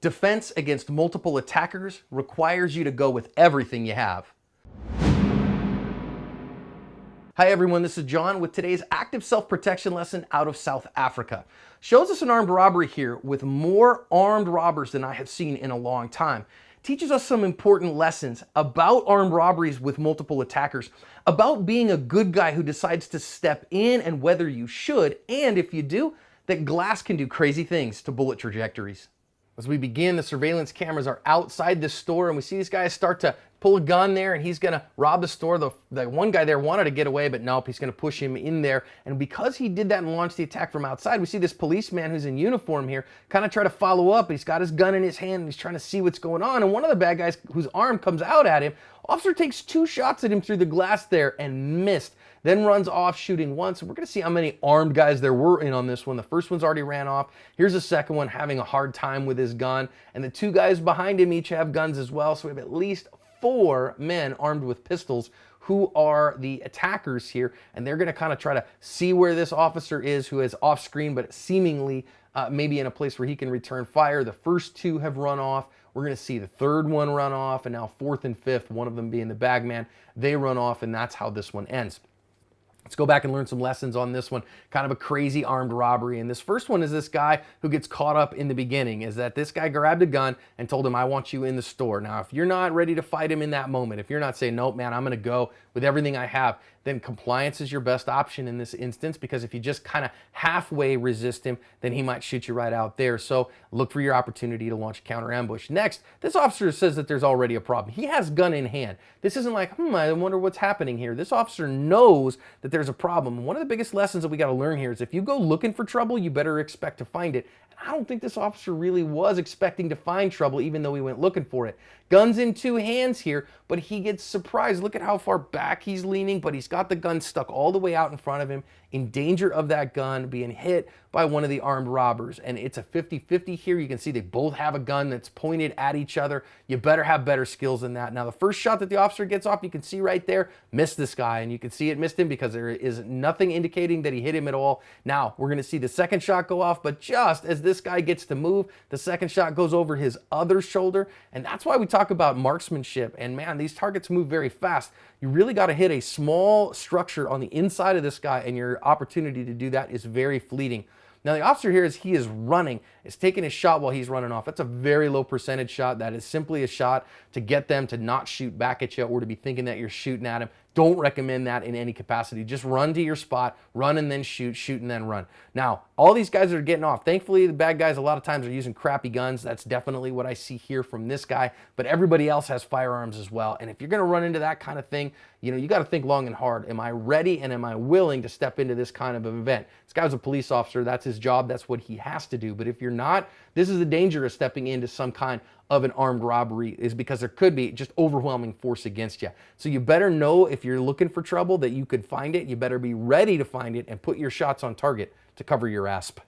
Defense against multiple attackers requires you to go with everything you have. Hi everyone, this is John with today's active self-protection lesson out of South Africa. Shows us an armed robbery here with more armed robbers than I have seen in a long time. Teaches us some important lessons about armed robberies with multiple attackers, about being a good guy who decides to step in and whether you should, and if you do, that glass can do crazy things to bullet trajectories. As we begin, the surveillance cameras are outside the store and we see these guys start to pull a gun there and he's gonna rob the store. The one guy there wanted to get away, but nope, he's gonna push him in there. And because he did that and launched the attack from outside, we see this policeman who's in uniform here kind of try to follow up. He's got his gun in his hand and he's trying to see what's going on. And one of the bad guys whose arm comes out at him, officer takes 2 shots at him through the glass there and missed. Then runs off shooting once. We're gonna see how many armed guys there were in on this one. The first one's already ran off. Here's the second one having a hard time with his gun. And the 2 guys behind him each have guns as well. So we have at least 4 men armed with pistols who are the attackers here. And they're gonna kind of try to see where this officer is who is off screen, but seemingly maybe in a place where he can return fire. The first 2 have run off. We're gonna see the 3rd one run off, and now 4th and 5th, one of them being the bagman, they run off, and that's how this one ends. Let's go back and learn some lessons on this one. Kind of a crazy armed robbery. And this first one is this guy who gets caught up in the beginning, is that this guy grabbed a gun and told him, I want you in the store. Now, if you're not ready to fight him in that moment, if you're not saying, nope, man, I'm gonna go with everything I have, then compliance is your best option in this instance, because if you just kind of halfway resist him, then he might shoot you right out there. So look for your opportunity to launch a counter ambush. Next, this officer says that there's already a problem. He has gun in hand. This isn't like, I wonder what's happening here. This officer knows that there's a problem. One of the biggest lessons that we got to learn here is if you go looking for trouble, you better expect to find it. I don't think this officer really was expecting to find trouble, even though he went looking for it. Guns in 2 hands here, but he gets surprised. Look at how far back he's leaning, but he's got the gun stuck all the way out in front of him, in danger of that gun being hit by one of the armed robbers. And it's a 50-50 here. You can see they both have a gun that's pointed at each other. You better have better skills than that. Now, the first shot that the officer gets off, you can see right there, missed this guy. And you can see it missed him because there is nothing indicating that he hit him at all. Now, we're gonna see the second shot go off, but just as this guy gets to move, the second shot goes over his other shoulder. And that's why we talk about marksmanship. And man, these targets move very fast. You really got to hit a small structure on the inside of this guy, and your opportunity to do that is very fleeting. Now the officer here, as he is running, is taking a shot while he's running off. That's a very low percentage shot. That is simply a shot to get them to not shoot back at you or to be thinking that you're shooting at him. Don't recommend that in any capacity. Just run to your spot, run and then shoot, shoot and then run. Now, all these guys are getting off. Thankfully, the bad guys a lot of times are using crappy guns. That's definitely what I see here from this guy, but everybody else has firearms as well. And if you're gonna run into that kind of thing, you gotta think long and hard. Am I ready and am I willing to step into this kind of an event? This guy's a police officer, that's his job, that's what he has to do. But if you're not, this is the danger of stepping into some kind of an armed robbery, is because there could be just overwhelming force against you. So you better know, if you're looking for trouble, that you could find it. You better be ready to find it and put your shots on target to cover your asp.